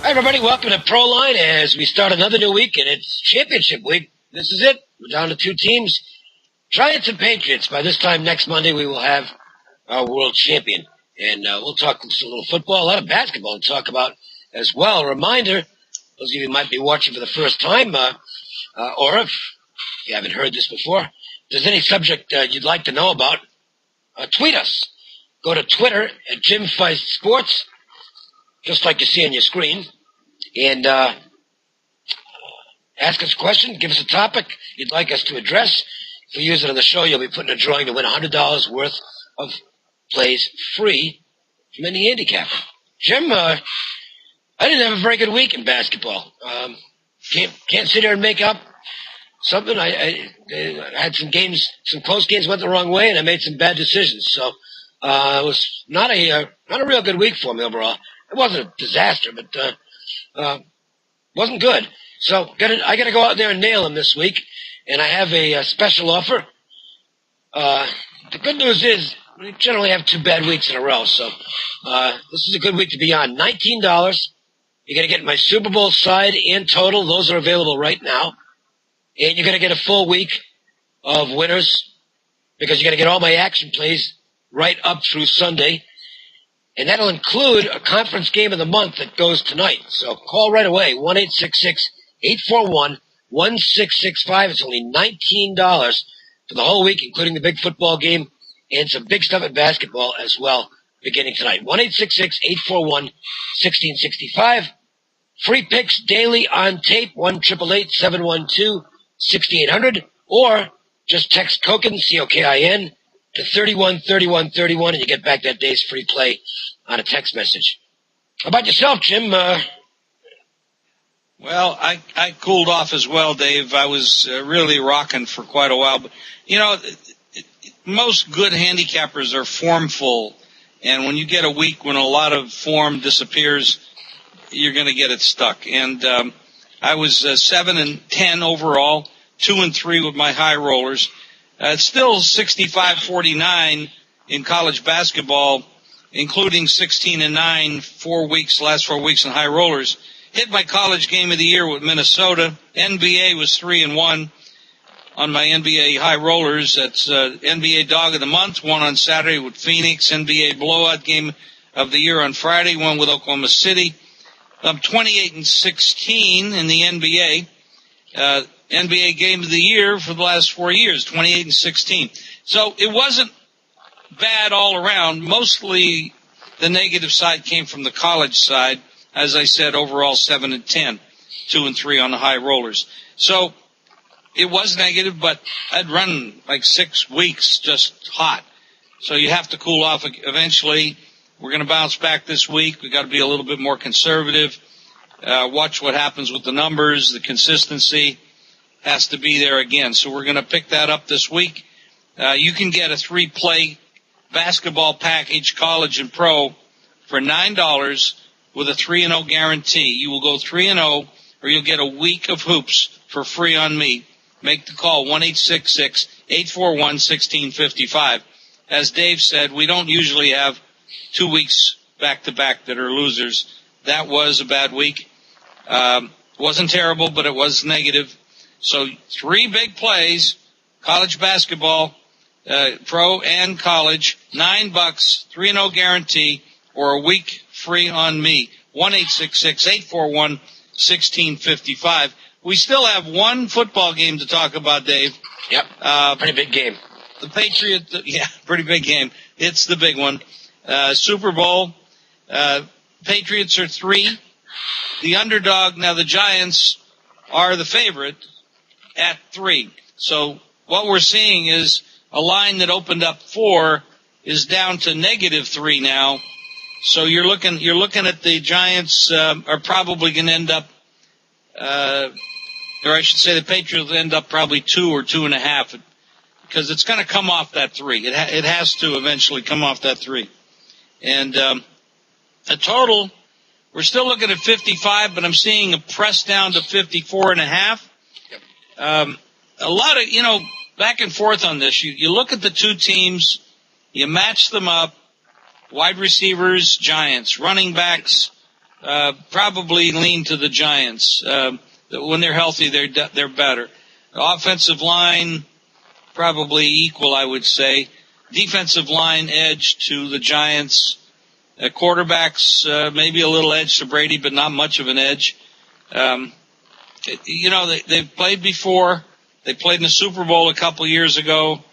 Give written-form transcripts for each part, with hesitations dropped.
Hi, everybody. Welcome to Proline as we start another new week, and it's championship week. This is it. We're down to two teams, Giants and Patriots. By this time next Monday, we will have our world champion, and we'll talk some little football, a lot of basketball to talk about as well. A reminder, those of you who might be watching for the first time, or if you haven't heard this before, if there's any subject you'd like to know about, tweet us. Go to Twitter at Jim Feist Sports, just like you see on your screen, and ask us a question, give us a topic you'd like us to address. If we use it on the show, you'll be put in a drawing to win $100 worth of plays free from any handicapper. Jim, I didn't have a very good week in basketball. Can't sit here and make up something. I had some games, some close games went the wrong way, and I made some bad decisions. So it was not a real good week for me overall. It wasn't a disaster, but wasn't good. So I got to go out there and nail him this week, and I have a special offer. The good news is we generally have 2 bad weeks in a row, so this is a good week to be on. $19. You're going to get my Super Bowl side and total. Those are available right now. And you're going to get a full week of winners because you're going to get all my action plays right up through Sunday. And that'll include a conference game of the month that goes tonight. So call right away, 1-866-841-1665. It's only $19 for the whole week, including the big football game and some big stuff at basketball as well, beginning tonight. 1-866-841-1665. Free picks daily on tape, 1-888-712-6800. Or just text COKIN, C-O-K-I-N, to 313131, and you get back that day's free play on a text message. How about yourself, Jim? Well, I cooled off as well, Dave. I was really rocking for quite a while. But, most good handicappers are formful. And when you get a week when a lot of form disappears, you're going to get it stuck. And I was 7-10 overall, 2-3 with my high rollers. It's still 65-49 in college basketball, including 16-9 last 4 weeks in high rollers. Hit my college game of the year with Minnesota. NBA was 3-1 on my NBA high rollers. That's NBA dog of the month, one on Saturday with Phoenix. NBA blowout game of the year on Friday, one with Oklahoma City. I'm 28-16 in the NBA. NBA game of the year for the last 4 years, 28-16. So it wasn't bad all around. Mostly the negative side came from the college side. As I said, overall 7-10, 2-3 on the high rollers. So it was negative, but I'd run like 6 weeks just hot. So you have to cool off eventually. We're going to bounce back this week. We've got to be a little bit more conservative. Watch what happens with the numbers. The consistency has to be there again. So we're going to pick that up this week. You can get a 3-play basketball package, college and pro, for $9 with a 3-0 guarantee. You will go 3-0, or you'll get a week of hoops for free on me. Make the call, 1-866-841-1655. As Dave said, we don't usually have 2 weeks back-to-back that are losers. That was a bad week. Wasn't terrible, but it was negative. So 3 big plays, college basketball, pro and college, $9, 3-0 guarantee, or a week free on me. 1-866-841-1655. We still have one football game to talk about, Dave. Yep, pretty big game. The Patriots, pretty big game. It's the big one. Super Bowl. Patriots are 3. The underdog, now the Giants are the favorite at 3. So what we're seeing is a line that opened up 4 is down to -3 now. So you're looking at the Giants are probably going to end up, or I should say the Patriots end up probably 2 or 2.5, because it's going to come off that 3. It has to eventually come off that 3. And a total, we're still looking at 55, but I'm seeing a press down to 54.5. Yep. A lot of, back and forth on this. You look at the two teams, you match them up. Wide receivers, Giants. Running backs, probably lean to the Giants. When they're healthy, they're better. The offensive line, probably equal, I would say. Defensive line edge to the Giants. Quarterbacks, maybe a little edge to Brady, but not much of an edge. They've played before. They played in the Super Bowl a couple years ago.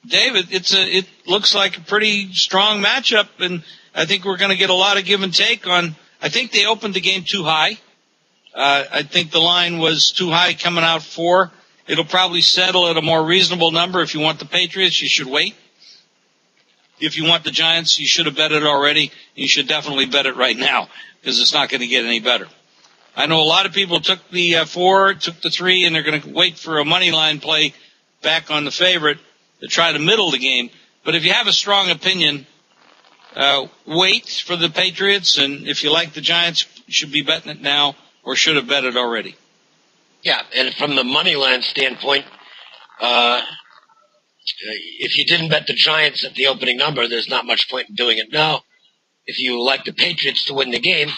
David, it looks like a pretty strong matchup, and I think we're going to get a lot of give and take on. I think they opened the game too high. I think the line was too high coming out 4. It'll probably settle at a more reasonable number. If you want the Patriots, you should wait. If you want the Giants, you should have bet it already. You should definitely bet it right now because it's not going to get any better. I know a lot of people took the 4, took the 3, and they're going to wait for a money line play back on the favorite to try to middle the game. But if you have a strong opinion, wait for the Patriots, and if you like the Giants, you should be betting it now or should have bet it already. Yeah, and from the money line standpoint, if you didn't bet the Giants at the opening number, there's not much point in doing it now. If you like the Patriots to win the game,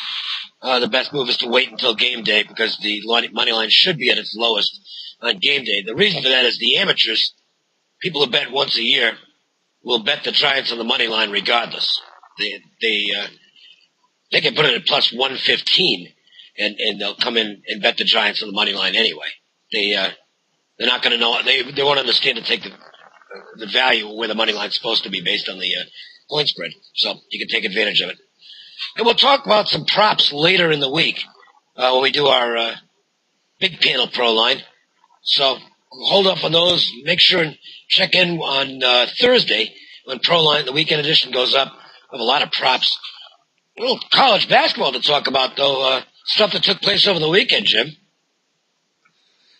the best move is to wait until game day because the money line should be at its lowest on game day. The reason for that is the amateurs, people who bet once a year, will bet the Giants on the money line regardless. They can put it at plus 115, and they'll come in and bet the Giants on the money line anyway. They're not going to know. They won't understand to take the value where the money line's supposed to be based on the point spread. So you can take advantage of it. And we'll talk about some props later in the week when we do our big panel Proline. So hold up on those. Make sure and check in on Thursday when Proline, the weekend edition, goes up. We have a lot of props. A little college basketball to talk about, though. Stuff that took place over the weekend, Jim.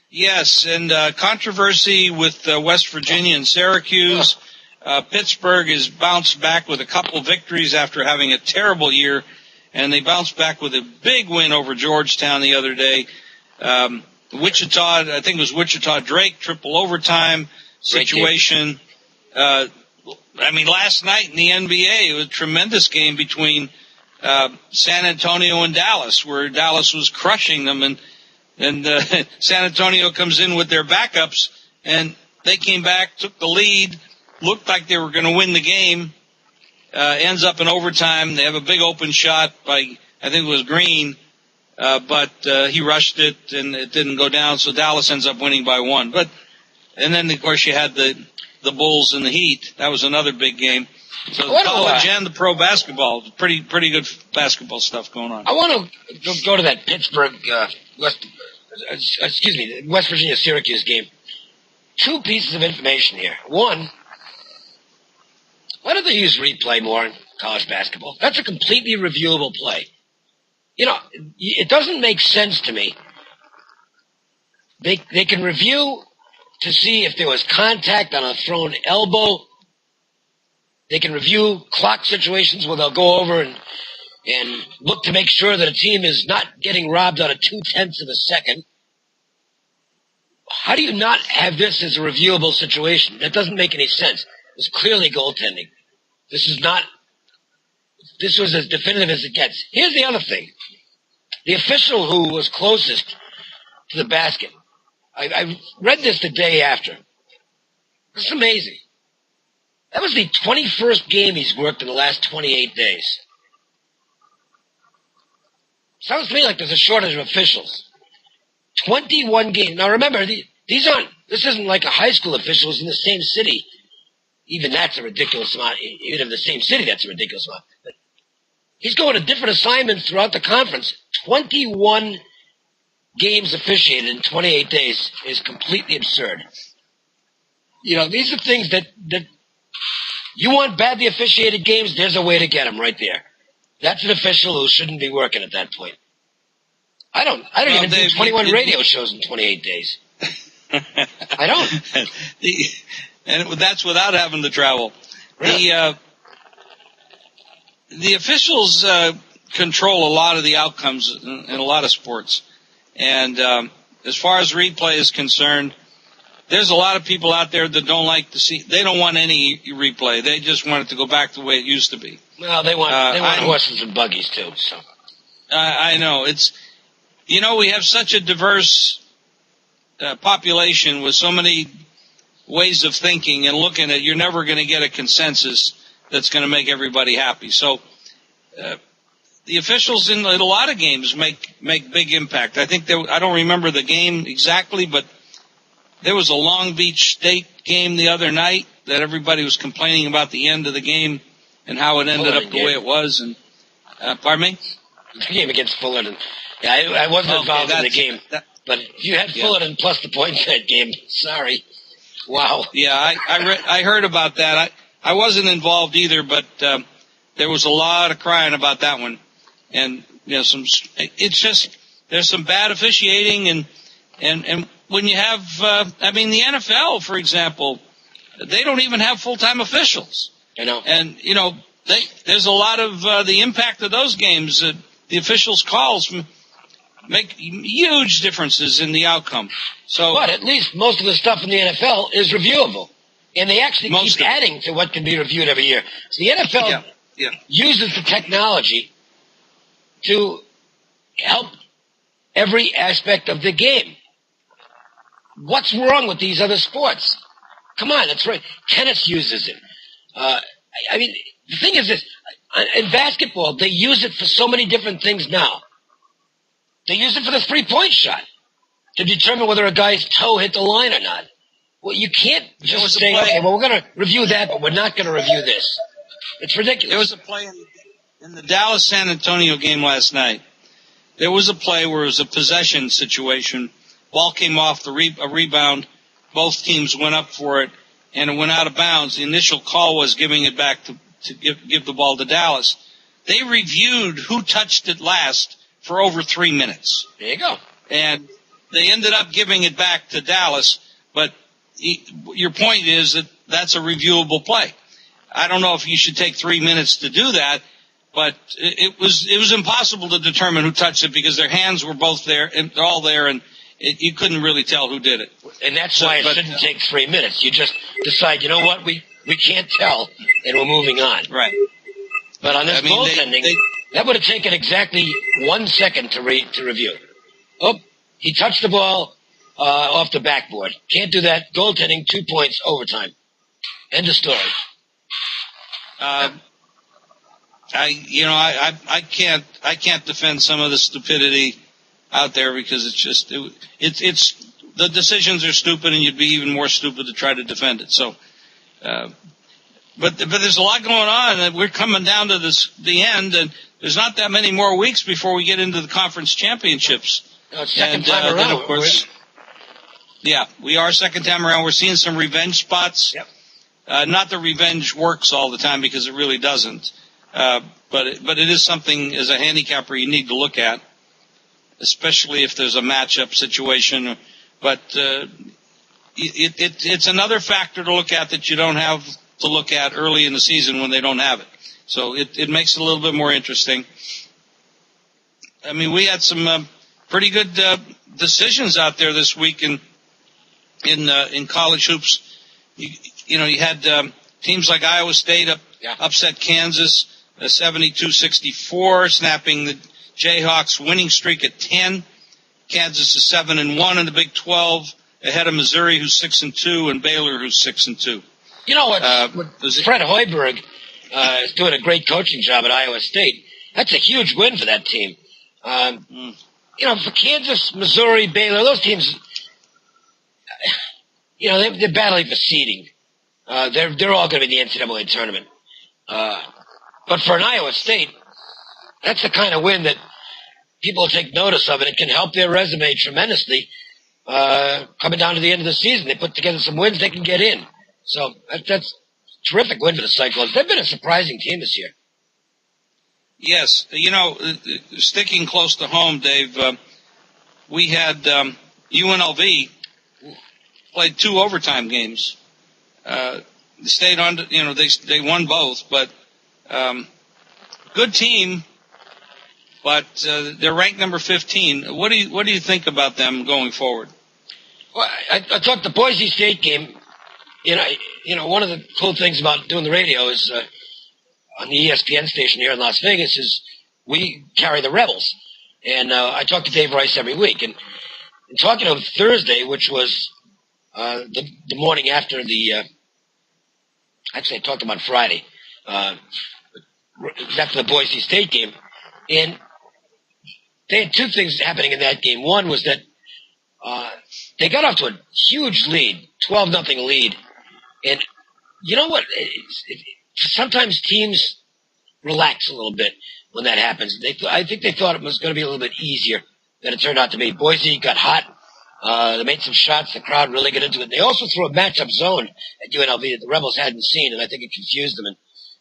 Yes, and controversy with West Virginia and Syracuse. Pittsburgh has bounced back with a couple victories after having a terrible year, and they bounced back with a big win over Georgetown the other day. Wichita, I think it was Wichita Drake, triple overtime situation. Last night in the NBA, it was a tremendous game between San Antonio and Dallas, where Dallas was crushing them, and San Antonio comes in with their backups, and they came back, took the lead, looked like they were going to win the game, ends up in overtime. They have a big open shot by, I think it was Green, but he rushed it, and it didn't go down, so Dallas ends up winning by 1. And then, of course, you had the Bulls and the Heat. That was another big game. So the college and the pro basketball, pretty good basketball stuff going on. I want to go to that Pittsburgh, West Virginia-Syracuse game. 2 pieces of information here. One, why don't they use replay more in college basketball? That's a completely reviewable play. It doesn't make sense to me. They can review to see if there was contact on a thrown elbow. They can review clock situations where they'll go over and look to make sure that a team is not getting robbed out of 0.2 of a second. How do you not have this as a reviewable situation? That doesn't make any sense. It's clearly goaltending. This was as definitive as it gets. Here's the other thing. The official who was closest to the basket, I read this the day after. This is amazing. That was the 21st game he's worked in the last 28 days. Sounds to me like there's a shortage of officials. 21 games. Now remember, this isn't like a high school official who's in the same city. Even that's a ridiculous amount. Even in the same city, that's a ridiculous amount. But he's going to different assignments throughout the conference. 21 games officiated in 28 days is completely absurd. These are things that you want badly officiated games, there's a way to get them right there. That's an official who shouldn't be working at that point. I don't even do 21 radio shows in 28 days. I don't. And that's without having to travel. Really? The officials control a lot of the outcomes in a lot of sports. And as far as replay is concerned, there's a lot of people out there that don't like to see. They don't want any replay. They just want it to go back the way it used to be. Well, they want horses and buggies too. So I know it's. We have such a diverse population with so many ways of thinking and looking at. You're never going to get a consensus that's going to make everybody happy. So the officials in a lot of games make big impact. I think I don't remember the game exactly, but there was a Long Beach State game the other night that everybody was complaining about the end of the game and how it ended up the way it was. And pardon me? The game against Fullerton. Yeah, I wasn't involved in the game, but you had Fullerton plus the points that game. Sorry. Wow. Yeah, I heard about that. I wasn't involved either, but there was a lot of crying about that one. And it's just there's some bad officiating and when you have the NFL, for example, they don't even have full-time officials. I know. And there's a lot of the impact of those games. The officials' calls make huge differences in the outcome. So, but at least most of the stuff in the NFL is reviewable, and they actually keep adding to what can be reviewed every year. So the NFL uses the technology to help every aspect of the game. What's wrong with these other sports? Come on, that's right. Tennis uses it. The thing is this. In basketball, they use it for so many different things now. They use it for the three-point shot to determine whether a guy's toe hit the line or not. Well, you can't just say, okay, well, we're going to review that, but we're not going to review this. It's ridiculous. There was a play in the Dallas-San Antonio game last night. There was a play where it was a possession situation. Ball came off a rebound. Both teams went up for it, and it went out of bounds. The initial call was giving it back to give the ball to Dallas. They reviewed who touched it last for over 3 minutes. There you go. And they ended up giving it back to Dallas, but your point is that that's a reviewable play. I don't know if you should take 3 minutes to do that, but it was impossible to determine who touched it because their hands were both there and they're all there, and you couldn't really tell who did it. And that's why it shouldn't take 3 minutes. You just decide, you know what, we can't tell, and we're moving on. Right. But on this goaltending, that would have taken exactly 1 second to review. Oh, he touched the ball off the backboard. Can't do that. Goaltending, 2 points, overtime. End of story. I can't defend some of the stupidity out there because it's the decisions are stupid, and you'd be even more stupid to try to defend it. So, but there's a lot going on, and we're coming down to the end, and there's not that many more weeks before we get into the conference championships. No, it's second time around. Of course, we are second time around. We're seeing some revenge spots. Yep. Not that revenge works all the time because it really doesn't. But it is something as a handicapper you need to look at, especially if there's a matchup situation. But it's another factor to look at that you don't have to look at early in the season when they don't have it. So it makes it a little bit more interesting. I mean, we had some pretty good decisions out there this week in college hoops. You had teams like Iowa State upset Kansas 72-64, snapping the Jayhawks' winning streak at 10. Kansas is 7-1 in the Big 12, ahead of Missouri, who's 6-2, and Baylor, who's 6-2. You know what? Fred Hoiberg is doing a great coaching job at Iowa State. That's a huge win for that team. For Kansas, Missouri, Baylor, those teams, they're battling for seeding. They're all going to be in the NCAA tournament. But for an Iowa State, that's the kind of win that people take notice of, and it can help their resume tremendously. Coming down to the end of the season, they put together some wins, they can get in. So that's a terrific win for the Cyclones. They've been a surprising team this year. Yes. Sticking close to home, Dave, we had UNLV played 2 overtime games. They stayed on, they won both, but good team, but they're ranked number 15. What do you think about them going forward? Well, I thought the Boise State game, one of the cool things about doing the radio is on the ESPN station here in Las Vegas is we carry the Rebels. And I talk to Dave Rice every week. And talking to him Thursday, which was the morning after the actually I talked to him on Friday. It was after the Boise State game. And they had two things happening in that game. One was that they got off to a huge lead, 12-0 lead. And you know what? Sometimes teams relax a little bit when that happens. I think they thought it was going to be a little bit easier than it turned out to be. Boise got hot. They made some shots. The crowd really got into it. They also threw a matchup zone at UNLV that the Rebels hadn't seen, and I think it confused them, and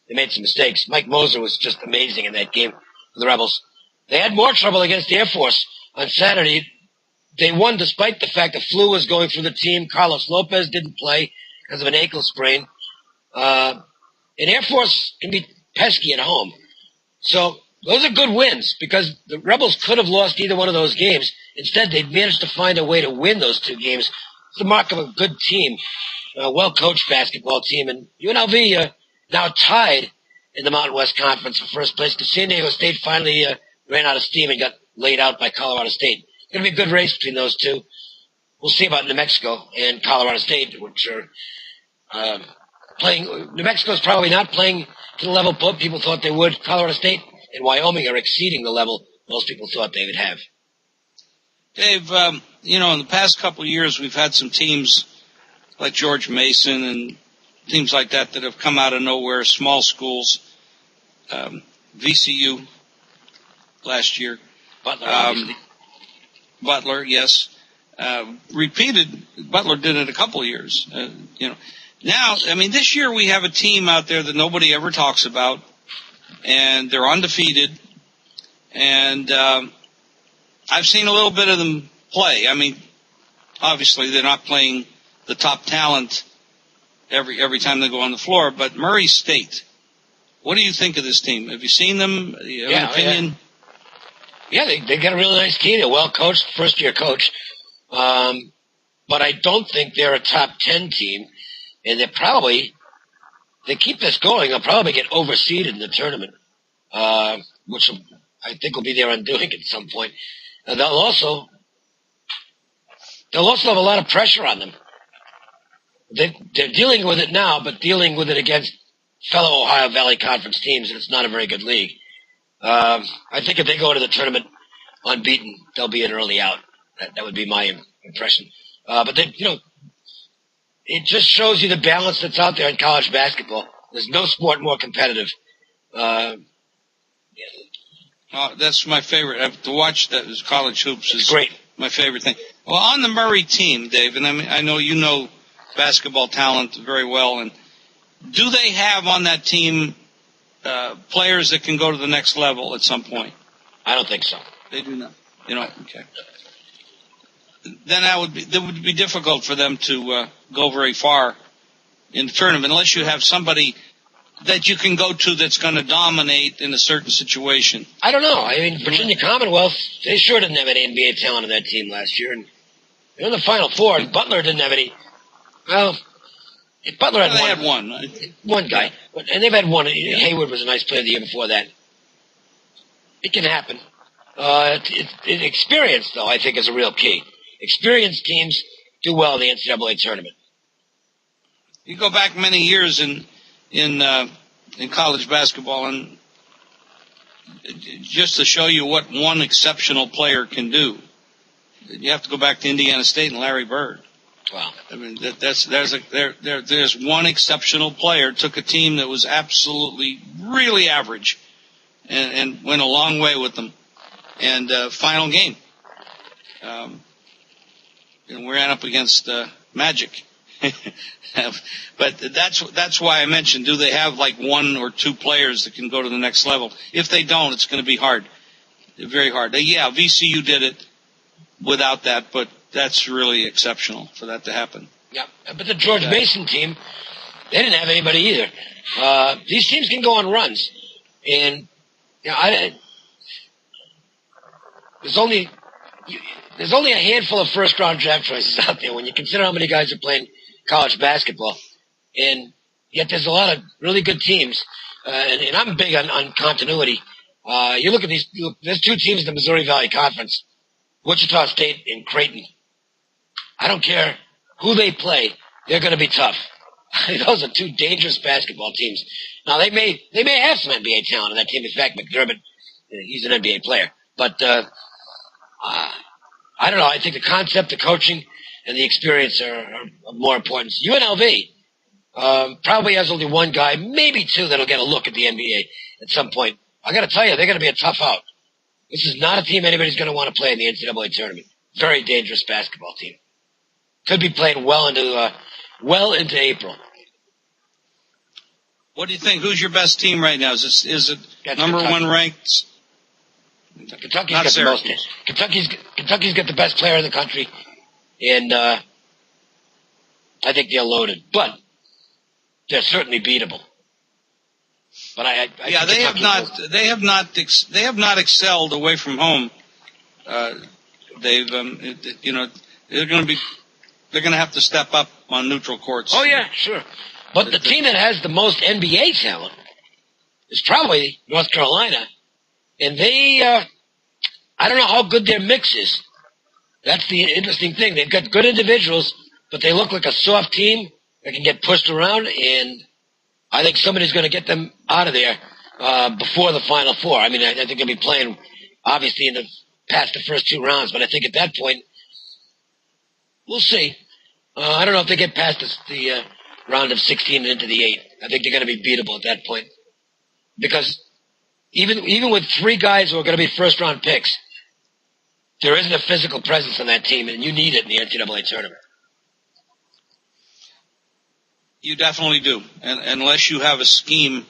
they made some mistakes. Mike Moser was just amazing in that game for the Rebels. They had more trouble against Air Force on Saturday. They won despite the fact the flu was going through the team. Carlos Lopez didn't play because of an ankle sprain. And Air Force can be pesky at home. So those are good wins because the Rebels could have lost either one of those games. Instead, they managed to find a way to win those two games. It's the mark of a good team, a well-coached basketball team. And UNLV now tied in the Mountain West Conference for first place because San Diego State finally ran out of steam and got laid out by Colorado State. It's going to be a good race between those two. We'll see about New Mexico and Colorado State, which are playing. New Mexico's probably not playing to the level people thought they would. Colorado State and Wyoming are exceeding the level most people thought they would have. Dave, in the past couple of years, we've had some teams like George Mason and teams like that have come out of nowhere, small schools, VCU last year. Butler, yes. Repeated, Butler did it a couple of years, Now, this year we have a team out there that nobody ever talks about, and they're undefeated, and I've seen a little bit of them play. Obviously they're not playing the top talent every time they go on the floor, but Murray State, what do you think of this team? Have you seen them? Do you have an opinion? Yeah, they got a really nice team. They're well-coached, first-year coach. But I don't think they're a top 10 team, and they keep this going, they'll probably get overseeded in the tournament, which I think will be their undoing at some point. They'll also have a lot of pressure on them. They're dealing with it now, but dealing with it against fellow Ohio Valley Conference teams, and it's not a very good league. I think if they go to the tournament unbeaten, they'll be an early out. That would be my impression. But it just shows you the balance that's out there in college basketball. There's no sport more competitive. That's my favorite. To watch that is college hoops is great. My favorite thing. Well, on the Murray team, Dave, and I know you know basketball talent very well, and do they have on that team players that can go to the next level at some point? I don't think so. They do not. Okay. Then that would be difficult for them to go very far in the tournament unless you have somebody that you can go to that's going to dominate in a certain situation. I don't know. Virginia Commonwealth, they sure didn't have any NBA talent on that team last year, and they're in the Final Four. And Butler didn't have any. Well, Butler had one. One guy, and they've had one. Yeah. Hayward was a nice player the year before that. It can happen. Experience, though, I think is a real key. Experienced teams do well in the NCAA tournament. You go back many years in college basketball, and just to show you what one exceptional player can do, you have to go back to Indiana State and Larry Bird. Wow. There's one exceptional player, took a team that was absolutely really average and went a long way with them. And final game. We ran up against Magic. But that's why I mentioned, do they have like one or two players that can go to the next level? If they don't, it's going to be hard. Very hard. VCU did it without that, but that's really exceptional for that to happen. Yeah, but the George Mason team, they didn't have anybody either. These teams can go on runs. And there's only a handful of first-round draft choices out there when you consider how many guys are playing college basketball. And yet there's a lot of really good teams. and I'm big on continuity. You look at there's two teams in the Missouri Valley Conference, Wichita State and Creighton. I don't care who they play, they're going to be tough. Those are two dangerous basketball teams. Now they may have some NBA talent on that team. In fact, McDermott, he's an NBA player. But I don't know. I think the concept, the coaching, and the experience are more important. UNLV probably has only one guy, maybe two, that'll get a look at the NBA at some point. I got to tell you, they're going to be a tough out. This is not a team anybody's going to want to play in the NCAA tournament. Very dangerous basketball team. Could be played well into April. What do you think? Who's your best team right now? Is it number Kentucky. one ranked? Kentucky's Not got the most. Syracuse. Kentucky's got the best player in the country, and I think they're loaded, but they're certainly beatable. But I Yeah, they have not excelled away from home. They're going to have to step up on neutral courts. Oh yeah, sure. But the team that has the most NBA talent is probably North Carolina, and they I don't know how good their mix is. That's the interesting thing. They've got good individuals, but they look like a soft team that can get pushed around, and I think somebody's going to get them out of there before the Final Four. I mean, I think they'll be playing, obviously, past the first two rounds, but I think at that point, we'll see. I don't know if they get past the round of 16 and into the 8. I think they're going to be beatable at that point. Because even with three guys who are going to be first-round picks, there isn't a physical presence on that team, and you need it in the NCAA tournament. You definitely do, and unless you have a scheme,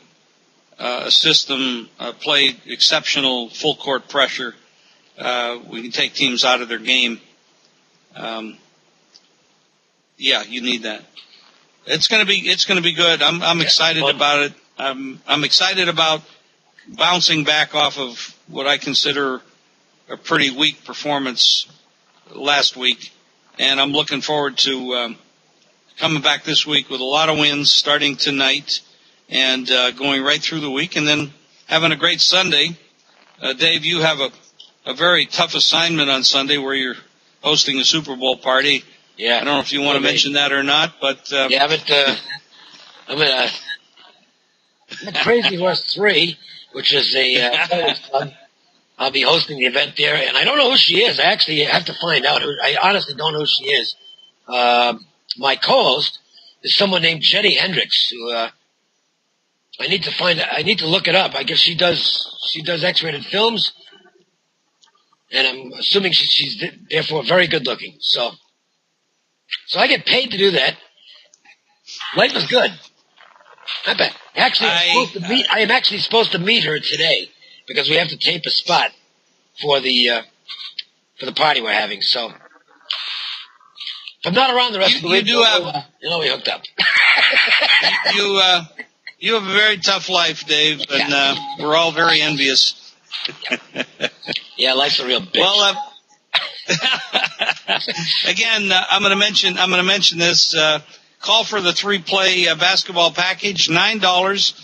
a system, play exceptional full court pressure, we can take teams out of their game. Yeah, you need that. It's going to be good. I'm excited about it. I'm excited about bouncing back off of what I consider a pretty weak performance last week, and I'm looking forward to coming back this week with a lot of wins starting tonight and going right through the week and then having a great Sunday. Dave, you have a very tough assignment on Sunday where you're hosting a Super Bowl party. Yeah. I don't know if you want to mention that or not, but... yeah, but I'm at Crazy Horse 3, which is a players club. I'll be hosting the event there, and I don't know who she is. I actually have to find out. I honestly don't know who she is. My co-host is someone named Jenny Hendricks, who I need to look it up. I guess she does X-rated films, and I'm assuming she's therefore very good looking. So I get paid to do that. Life is good. I bet. Actually, I am actually supposed to meet her today because we have to tape a spot for the party we're having. So if I'm not around the rest of the week, we hooked up. You have a very tough life, Dave, and we're all very envious. Yeah, life's a real bitch. Well, again, I'm going to mention this. Call for the 3-play basketball package, $9.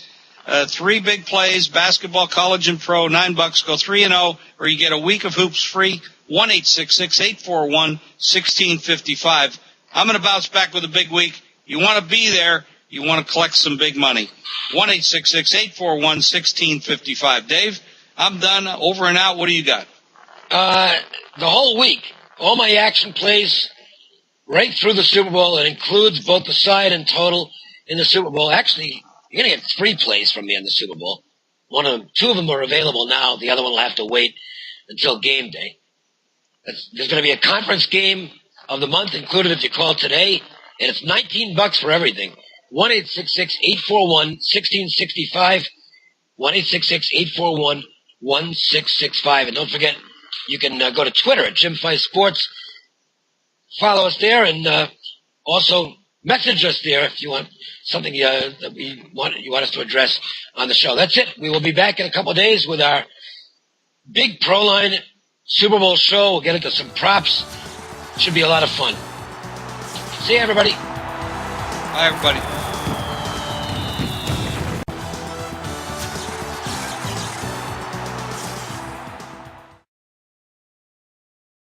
3 big plays, basketball, college, and pro, $9. Go 3-0, or you get a week of hoops free. 1-866-841-1655. I'm going to bounce back with a big week. You want to be there. You want to collect some big money. 1-866-841-1655. Dave, I'm done. Over and out. What do you got? The whole week, all my action plays right through the Super Bowl. It includes both the side and total in the Super Bowl. Actually, you're going to get 3 plays from me in the Super Bowl. 2 of them are available now. The other one will have to wait until game day. There's going to be a conference game of the month included if you call today, and it's $19 for everything. 1-866-841-1665. 1-866-841-1665. And don't forget, you can go to Twitter at Jim Fife Sports. Follow us there, and also message us there if you want something that you want us to address on the show. That's it. We will be back in a couple of days with our big Proline Super Bowl show. We'll get into some props. Should be a lot of fun. See you, everybody. Bye, everybody.